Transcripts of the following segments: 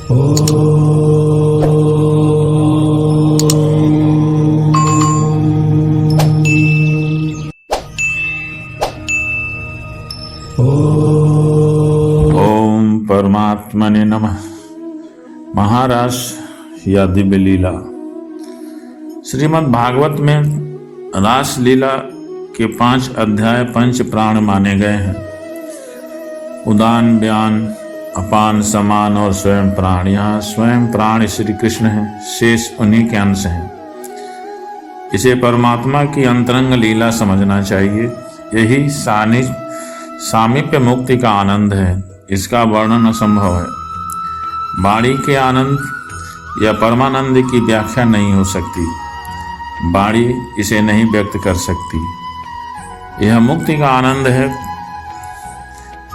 ओम परमात्मने नमः। महारास या दिव्य लीला। श्रीमद् भागवत में रास लीला के 5 अध्याय पंच प्राण माने गए हैं। उदान, व्यान, अपान, समान और स्वयं प्राण। यहाँ स्वयं प्राण श्री कृष्ण हैं, शेष उन्हीं के अंश हैं। इसे परमात्मा की अंतरंग लीला समझना चाहिए। यही सामीप्य मुक्ति का आनंद है। इसका वर्णन असंभव है। वाणी के आनंद या परमानंद की व्याख्या नहीं हो सकती। वाणी इसे नहीं व्यक्त कर सकती। यह मुक्ति का आनंद है।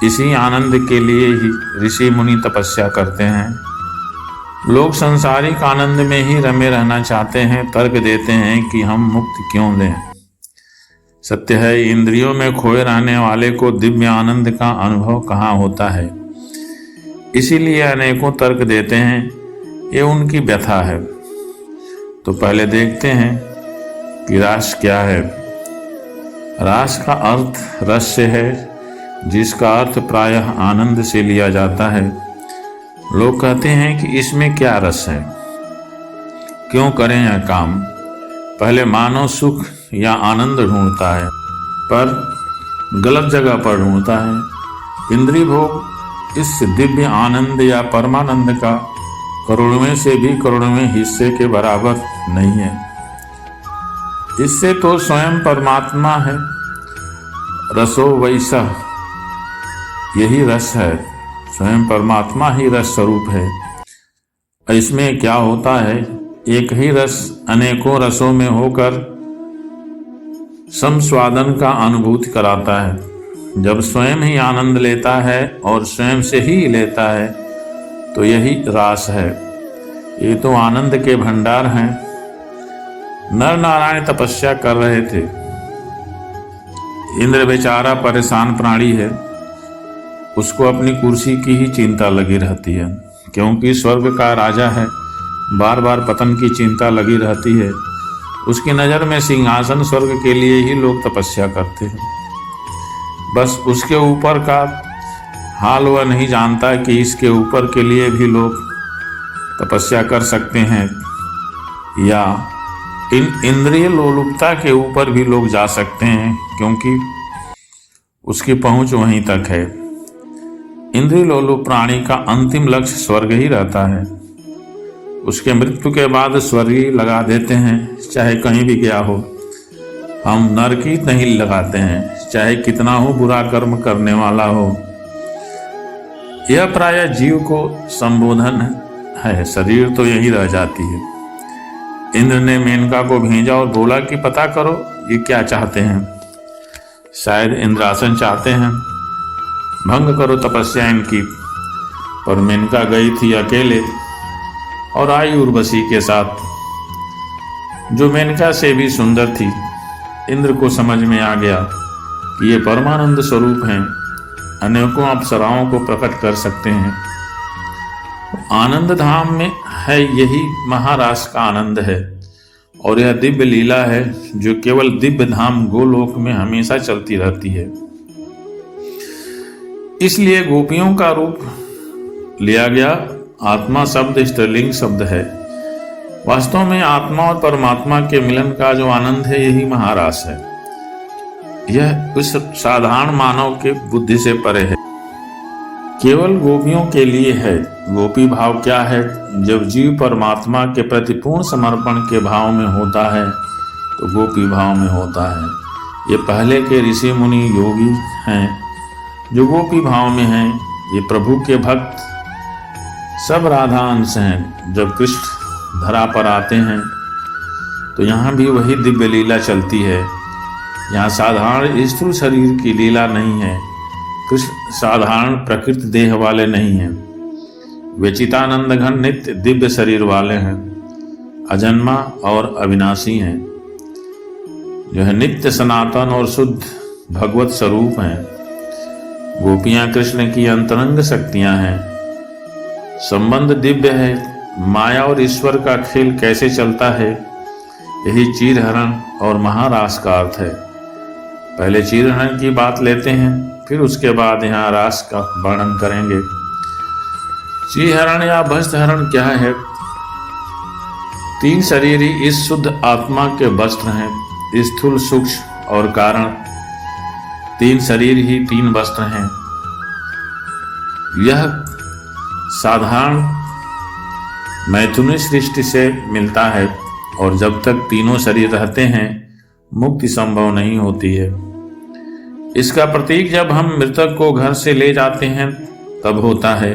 इसी आनंद के लिए ही ऋषि मुनि तपस्या करते हैं। लोग संसारिक आनंद में ही रमे रहना चाहते हैं। तर्क देते हैं कि हम मुक्ति क्यों लें। सत्य है, इंद्रियों में खोए रहने वाले को दिव्य आनंद का अनुभव कहाँ होता है। इसीलिए अनेकों तर्क देते हैं। ये उनकी व्यथा है। तो पहले देखते हैं कि रास क्या है। रास का अर्थ रस से है, जिसका अर्थ प्रायः आनंद से लिया जाता है। लोग कहते हैं कि इसमें क्या रस है, क्यों करें यह काम। पहले मानव सुख या आनंद ढूंढता है, पर गलत जगह पर ढूंढता है। इंद्रिय भोग इस दिव्य आनंद या परमानंद का करोड़वें से भी करोड़वें हिस्से के बराबर नहीं है। इससे तो स्वयं परमात्मा है। रसो वैसा, यही रस है। स्वयं परमात्मा ही रस स्वरूप है। इसमें क्या होता है, एक ही रस अनेकों रसों में होकर समस्वादन का अनुभूति कराता है। जब स्वयं ही आनंद लेता है और स्वयं से ही लेता है, तो यही रास है। ये तो आनंद के भंडार हैं। नर नारायण तपस्या कर रहे थे। इंद्र बेचारा परेशान प्राणी है। उसको अपनी कुर्सी की ही चिंता लगी रहती है, क्योंकि स्वर्ग का राजा है। बार बार पतन की चिंता लगी रहती है। उसकी नज़र में सिंहासन स्वर्ग के लिए ही लोग तपस्या करते हैं। बस उसके ऊपर का हाल वह नहीं जानता कि इसके ऊपर के लिए भी लोग तपस्या कर सकते हैं, या इन इंद्रिय लोलुपता के ऊपर भी लोग जा सकते हैं, क्योंकि उसकी पहुंच वहीं तक है। इंद्रिय लोलुप प्राणी का अंतिम लक्ष्य स्वर्ग ही रहता है। उसके मृत्यु के बाद स्वर्ग ही लगा देते हैं, चाहे कहीं भी गया हो। हम नरक ही नहीं लगाते हैं, चाहे कितना हो बुरा कर्म करने वाला हो। यह प्रायः जीव को संबोधन है। शरीर तो यही रह जाती है। इंद्र ने मेनका को भेजा और बोला कि पता करो ये क्या चाहते हैं। शायद इंद्रासन चाहते हैं। भंग करो तपस्या इनकी। पर मेनका गई थी अकेले और आई उर्वशी के साथ, जो मेनका से भी सुंदर थी। इंद्र को समझ में आ गया कि ये परमानंद स्वरूप हैं, अनेकों अप्सराओं को प्रकट कर सकते हैं। आनंद धाम में है, यही महारास का आनंद है। और यह दिव्य लीला है, जो केवल दिव्य धाम गोलोक में हमेशा चलती रहती है। इसलिए गोपियों का रूप लिया गया। आत्मा शब्द स्त्रीलिंग शब्द है। वास्तव में आत्मा और परमात्मा के मिलन का जो आनंद है, यही महारास है। यह उस साधारण मानव के बुद्धि से परे है, केवल गोपियों के लिए है। गोपी भाव क्या है? जब जीव परमात्मा के प्रति पूर्ण समर्पण के भाव में होता है, तो गोपी भाव में होता है। ये पहले के ऋषि मुनि योगी हैं जो गोपी भाव में हैं। ये प्रभु के भक्त सब राधा अंश हैं। जब कृष्ण धरा पर आते हैं, तो यहाँ भी वही दिव्य लीला चलती है। यहाँ साधारण स्थूल शरीर की लीला नहीं है। कृष्ण साधारण प्रकृति देह वाले नहीं हैं। वे चितानंद घन नित्य दिव्य शरीर वाले हैं। अजन्मा और अविनाशी हैं, जो है नित्य सनातन और शुद्ध भगवत स्वरूप हैं। गोपियाँ कृष्ण की अंतरंग शक्तियाँ हैं। संबंध दिव्य है। माया और ईश्वर का खेल कैसे चलता है, यही चीरहरण और महारास का अर्थ है। पहले चीरहरण की बात लेते हैं, फिर उसके बाद यहाँ रास का वर्णन करेंगे। चीरहरण या वस्त्रहरण क्या है? तीन शरीर ही इस शुद्ध आत्मा के वस्त्र हैं, स्थूल, सूक्ष्म और कारण। तीन शरीर ही तीन वस्त्र हैं। यह साधारण मैथुनी सृष्टि से मिलता है और जब तक तीनों शरीर रहते हैं मुक्ति संभव नहीं होती है। इसका प्रतीक जब हम मृतक को घर से ले जाते हैं तब होता है।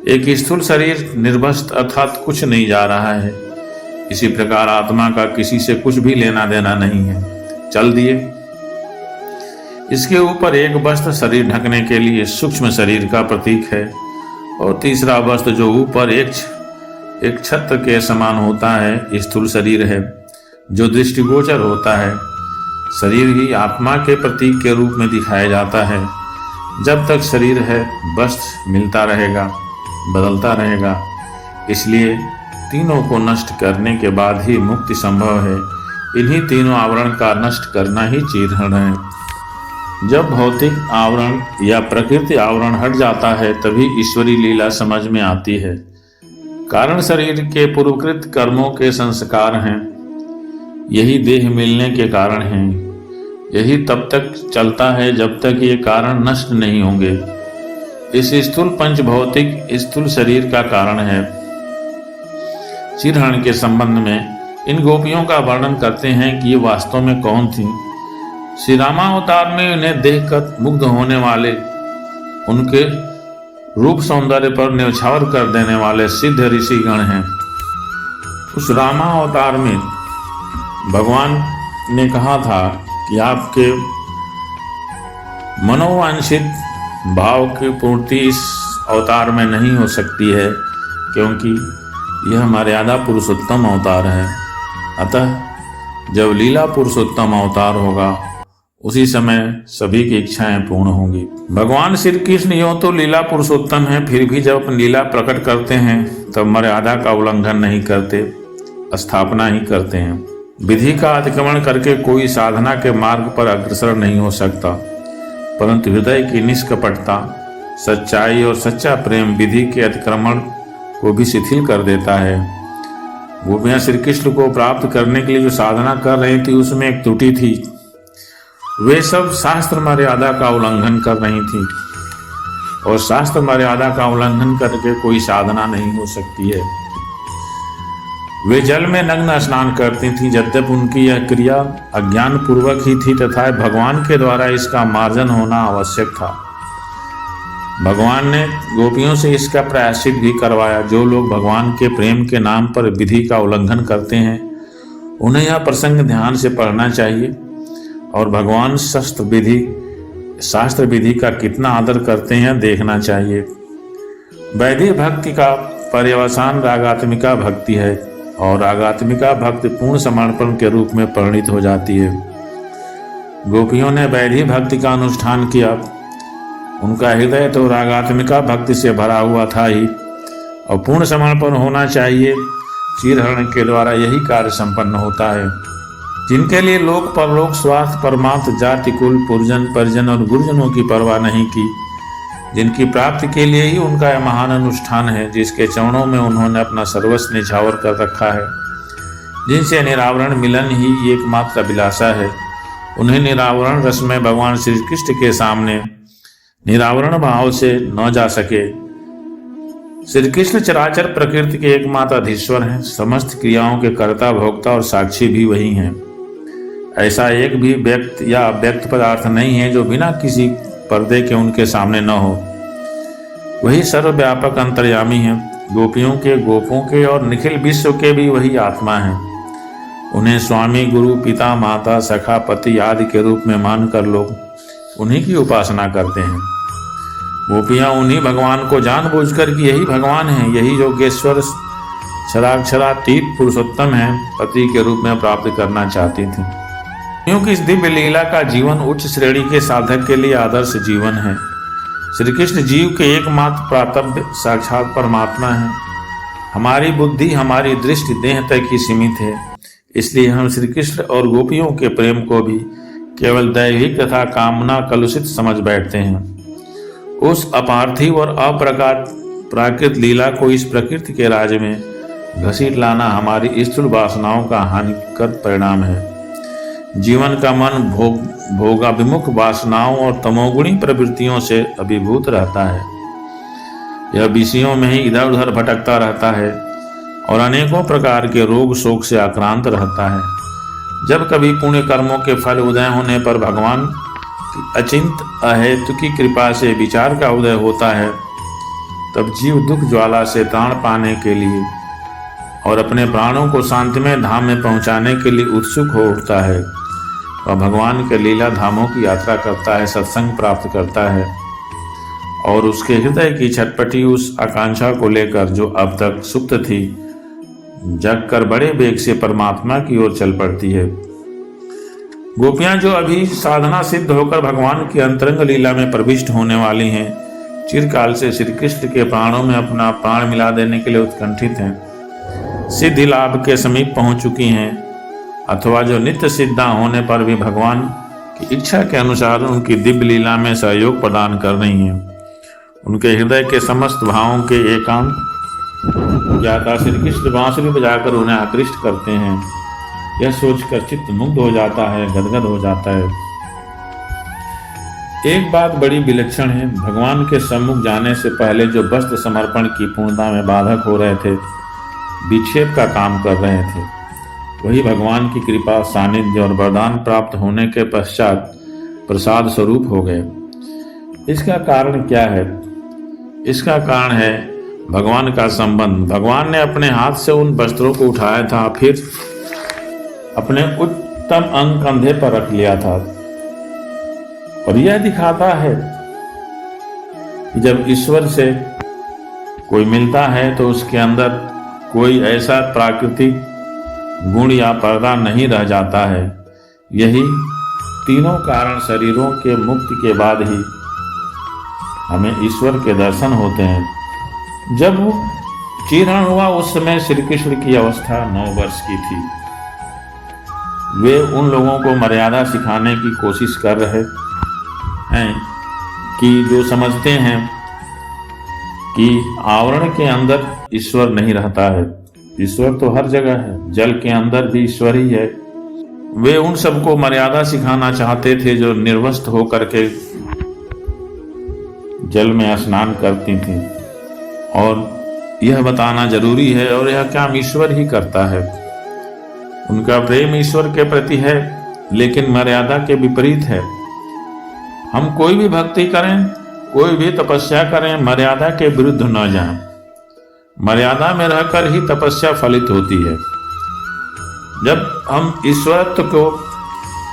एक स्थूल शरीर निर्वस्त्र अर्थात कुछ नहीं जा रहा है। इसी प्रकार आत्मा का किसी से कुछ भी लेना देना नहीं है, चल दिए। इसके ऊपर एक वस्त्र शरीर ढकने के लिए सूक्ष्म शरीर का प्रतीक है और तीसरा वस्त्र जो ऊपर एक छत्र के समान होता है स्थूल शरीर है, जो दृष्टिगोचर होता है। शरीर ही आत्मा के प्रतीक के रूप में दिखाया जाता है। जब तक शरीर है वस्त्र मिलता रहेगा, बदलता रहेगा। इसलिए तीनों को नष्ट करने के बाद ही मुक्ति संभव है। इन्हीं तीनों आवरण का नष्ट करना ही चीरहरण है। जब भौतिक आवरण या प्रकृति आवरण हट जाता है तभी ईश्वरी लीला समझ में आती है। कारण शरीर के पूर्वकृत कर्मों के संस्कार हैं, यही देह मिलने के कारण हैं। यही तब तक चलता है जब तक ये कारण नष्ट नहीं होंगे। इस स्थूल पंच भौतिक स्थूल शरीर का कारण है। चीरहरण के संबंध में इन गोपियों का वर्णन करते हैं कि ये वास्तव में कौन थी। श्री रामावतार में इन्हें देखकर मुग्ध होने वाले, उनके रूप सौंदर्य पर न्यौछावर कर देने वाले सिद्ध ऋषिगण हैं। उस रामावतार में भगवान ने कहा था कि आपके मनोवांछित भाव की पूर्ति इस अवतार में नहीं हो सकती है, क्योंकि यह मर्यादा पुरुषोत्तम अवतार है। अतः जब लीला पुरुषोत्तम अवतार होगा उसी समय सभी की इच्छाएं पूर्ण होंगी। भगवान श्री कृष्ण यों तो लीला पुरुषोत्तम है, फिर भी जब अपनी लीला प्रकट करते हैं तब मर्यादा का उल्लंघन नहीं करते, स्थापना ही करते हैं। विधि का अतिक्रमण करके कोई साधना के मार्ग पर अग्रसर नहीं हो सकता, परंतु हृदय की निष्कपटता, सच्चाई और सच्चा प्रेम विधि के अतिक्रमण को भी शिथिल कर देता है। गोपियां श्री कृष्ण को प्राप्त करने के लिए जो साधना कर रही थी उसमें एक त्रुटि थी। वे सब शास्त्र मर्यादा का उल्लंघन कर रही थी और शास्त्र मर्यादा का उल्लंघन करके कोई साधना नहीं हो सकती है। वे जल में नग्न स्नान करती थी, यद्यपि उनकी यह क्रिया अज्ञान पूर्वक ही थी तथा भगवान के द्वारा इसका मार्जन होना आवश्यक था। भगवान ने गोपियों से इसका प्रायश्चित भी करवाया। जो लोग भगवान के प्रेम के नाम पर विधि का उल्लंघन करते हैं उन्हें यह प्रसंग ध्यान से पढ़ना चाहिए और भगवान शास्त्र विधि का कितना आदर करते हैं देखना चाहिए। वैदिक भक्ति का पर्यवसान रागात्मिका भक्ति है और रागात्मिका भक्ति पूर्ण समर्पण के रूप में परिणित हो जाती है। गोपियों ने वैदिक भक्ति का अनुष्ठान किया। उनका हृदय तो रागात्मिका भक्ति से भरा हुआ था ही और पूर्ण समर्पण होना चाहिए। चीरहरण के द्वारा यही कार्य संपन्न होता है। जिनके लिए लोक परलोक स्वार्थ परमार्थ जाति कुल पुरजन परिजन और गुरुजनों की परवाह नहीं की, जिनकी प्राप्ति के लिए ही उनका यह महान अनुष्ठान है, जिसके चरणों में उन्होंने अपना सर्वस्व निछावर कर रखा है, जिनसे निरावरण मिलन ही एकमात्र अभिलाषा है, उन्हें निरावरण रस में भगवान श्री कृष्ण के सामने निरावरण भाव से न जा सके। श्री कृष्ण चराचर प्रकृति के एकमात्र अधीश्वर हैं, समस्त क्रियाओं के कर्ता भोक्ता और साक्षी भी वही हैं। ऐसा एक भी व्यक्त या अव्यक्त पदार्थ नहीं है जो बिना किसी पर्दे के उनके सामने न हो। वही सर्वव्यापक अंतर्यामी है। गोपियों के, गोपों के और निखिल विश्व के भी वही आत्मा है। उन्हें स्वामी, गुरु, पिता, माता, सखा, पति आदि के रूप में मानकर लोग उन्हीं की उपासना करते हैं। गोपियां उन्हीं भगवान को जानबूझकर कि यही भगवान है, यही योगेश्वर क्षराक्षरातीत पुरुषोत्तम है, पति के रूप में प्राप्त करना चाहती थी। क्योंकि इस दिव्य लीला का जीवन उच्च श्रेणी के साधक के लिए आदर्श जीवन है। श्री कृष्ण जीव के एकमात्र प्रातव्य साक्षात परमात्मा है। हमारी बुद्धि, हमारी दृष्टि देह तक ही सीमित है, इसलिए हम श्री कृष्ण और गोपियों के प्रेम को भी केवल दैहिक तथा कामना कलुषित समझ बैठते हैं। उस अपार्थिव और प्राकृत लीला को इस प्रकृति के राज्य में घसीट लाना हमारी स्थूल वासनाओं का हानिकर परिणाम है। जीवन का मन भोगाभिमुख वासनाओं और तमोगुणी प्रवृत्तियों से अभिभूत रहता है। यह विषयों में ही इधर उधर भटकता रहता है और अनेकों प्रकार के रोग शोक से आक्रांत रहता है। जब कभी पुण्य कर्मों के फल उदय होने पर भगवान की अचिंत अहेतु की कृपा से विचार का उदय होता है, तब जीव दुख ज्वाला से त्राण पाने के लिए और अपने प्राणों को शांतिमय धाम में पहुंचाने के लिए उत्सुक हो उठता है। वह भगवान के लीला धामों की यात्रा करता है, सत्संग प्राप्त करता है और उसके हृदय की छटपटी उस आकांक्षा को लेकर जो अब तक सुप्त थी, जग कर बड़े वेग से परमात्मा की ओर चल पड़ती है। गोपियां जो अभी साधना सिद्ध होकर भगवान की अंतरंग लीला में प्रविष्ट होने वाली हैं, चिरकाल से श्री कृष्ण के प्राणों में अपना प्राण मिला देने के लिए उत्कंठित हैं, सिद्धि लाभ के समीप पहुंच चुकी हैं, अथवा जो नित्य सिद्धा होने पर भी भगवान की इच्छा के अनुसार उनकी दिव्य लीला में सहयोग प्रदान कर रही हैं। उनके हृदय के समस्त भावों के एकांत ज्ञाता श्री कृष्ण बांसुरी बजाकर उन्हें आकृष्ट करते हैं। यह सोचकर चित्त मुग्ध हो जाता है, गदगद हो जाता है। एक बात बड़ी विलक्षण है, भगवान के सम्मुख जाने से पहले जो वस्त्र समर्पण की पूर्णता में बाधक हो रहे थे, विक्षेप का काम कर रहे थे, वही भगवान की कृपा, सानिध्य और वरदान प्राप्त होने के पश्चात प्रसाद स्वरूप हो गए। इसका कारण क्या है? इसका कारण है भगवान का संबंध। भगवान ने अपने हाथ से उन वस्त्रों को उठाया था, फिर अपने उत्तम अंग कंधे पर रख लिया था, और यह दिखाता है कि जब ईश्वर से कोई मिलता है तो उसके अंदर कोई ऐसा प्राकृतिक गुण या पर्दा नहीं रह जाता है। यही तीनों कारण शरीरों के मुक्ति के बाद ही हमें ईश्वर के दर्शन होते हैं। जब वो चीरहरण हुआ उस समय श्री कृष्ण की अवस्था 9 वर्ष की थी। वे उन लोगों को मर्यादा सिखाने की कोशिश कर रहे हैं कि जो समझते हैं कि आवरण के अंदर ईश्वर नहीं रहता है। ईश्वर तो हर जगह है, जल के अंदर भी ईश्वर ही है। वे उन सबको मर्यादा सिखाना चाहते थे जो निर्वस्त्र होकर के जल में स्नान करती थीं, और यह बताना जरूरी है और यह काम ईश्वर ही करता है। उनका प्रेम ईश्वर के प्रति है, लेकिन मर्यादा के विपरीत है। हम कोई भी भक्ति करें, कोई भी तपस्या करें, मर्यादा के विरुद्ध न जाएं। मर्यादा में रहकर ही तपस्या फलित होती है। जब हम ईश्वरत्व को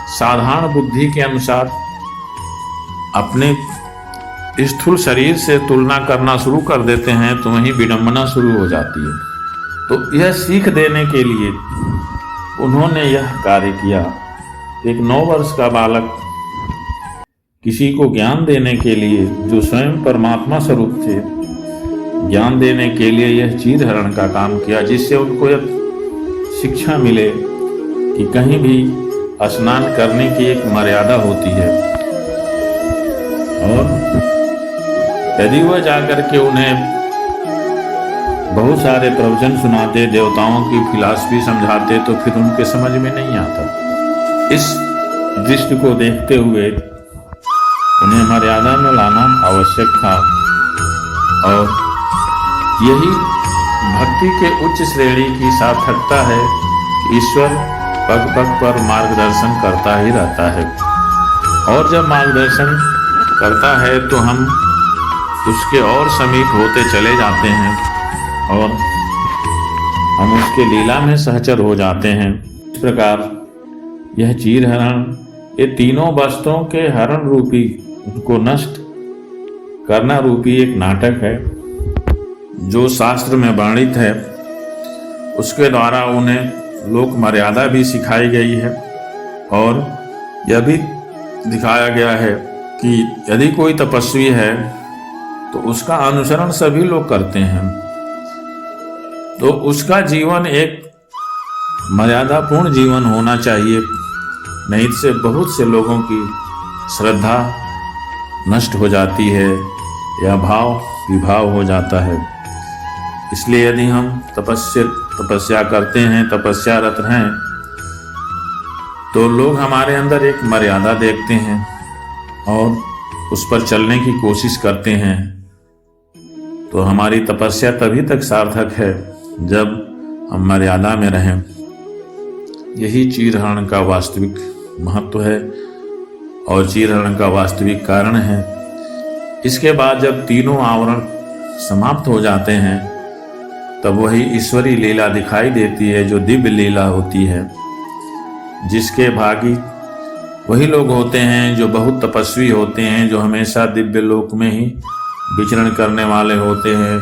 साधारण बुद्धि के अनुसार अपने स्थूल शरीर से तुलना करना शुरू कर देते हैं तो वहीं विडंबना शुरू हो जाती है। तो यह सीख देने के लिए उन्होंने यह कार्य किया। एक 9 वर्ष का बालक किसी को ज्ञान देने के लिए, जो स्वयं परमात्मा स्वरूप थे, ज्ञान देने के लिए यह चीरहरण का काम किया, जिससे उनको यह शिक्षा मिले कि कहीं भी स्नान करने की एक मर्यादा होती है, और यदि वह जाकर के उन्हें बहुत सारे प्रवचन सुनाते, देवताओं की फिलॉसफी समझाते, तो फिर उनके समझ में नहीं आता। इस दृष्टि को देखते हुए उन्हें मर्यादा में लाना आवश्यक था, और यही भक्ति के उच्च श्रेणी की सार्थकता है कि ईश्वर पग पग पर मार्गदर्शन करता ही रहता है, और जब मार्गदर्शन करता है तो हम उसके और समीप होते चले जाते हैं और हम उसके लीला में सहचर हो जाते हैं। इस प्रकार यह चीरहरण, ये तीनों वस्तुओं के हरण रूपी, उनको नष्ट करना रूपी एक नाटक है जो शास्त्र में वर्णित है। उसके द्वारा उन्हें लोक मर्यादा भी सिखाई गई है, और यह भी दिखाया गया है कि यदि कोई तपस्वी है तो उसका अनुसरण सभी लोग करते हैं। तो उसका जीवन एक मर्यादापूर्ण जीवन होना चाहिए, नहीं से बहुत से लोगों की श्रद्धा नष्ट हो जाती है या भाव विभाव हो जाता है। इसलिए यदि हम तपस्या करते हैं, तपस्यारत हैं, तो लोग हमारे अंदर एक मर्यादा देखते हैं और उस पर चलने की कोशिश करते हैं। तो हमारी तपस्या तभी तक सार्थक है जब हम मर्यादा में रहें। यही चीरहरण का वास्तविक महत्व है और चीरहरण का वास्तविक कारण है। इसके बाद जब तीनों आवरण समाप्त हो जाते हैं, तब वही ईश्वरी लीला दिखाई देती है, जो दिव्य लीला होती है, जिसके भागी वही लोग होते हैं जो बहुत तपस्वी होते हैं, जो हमेशा दिव्य लोक में ही विचरण करने वाले होते हैं,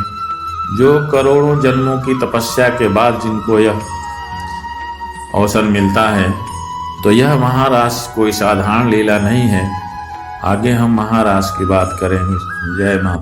जो करोड़ों जन्मों की तपस्या के बाद जिनको यह अवसर मिलता है। तो यह महारास कोई साधारण लीला नहीं है। आगे हम महारास की बात करेंगे। जय माता।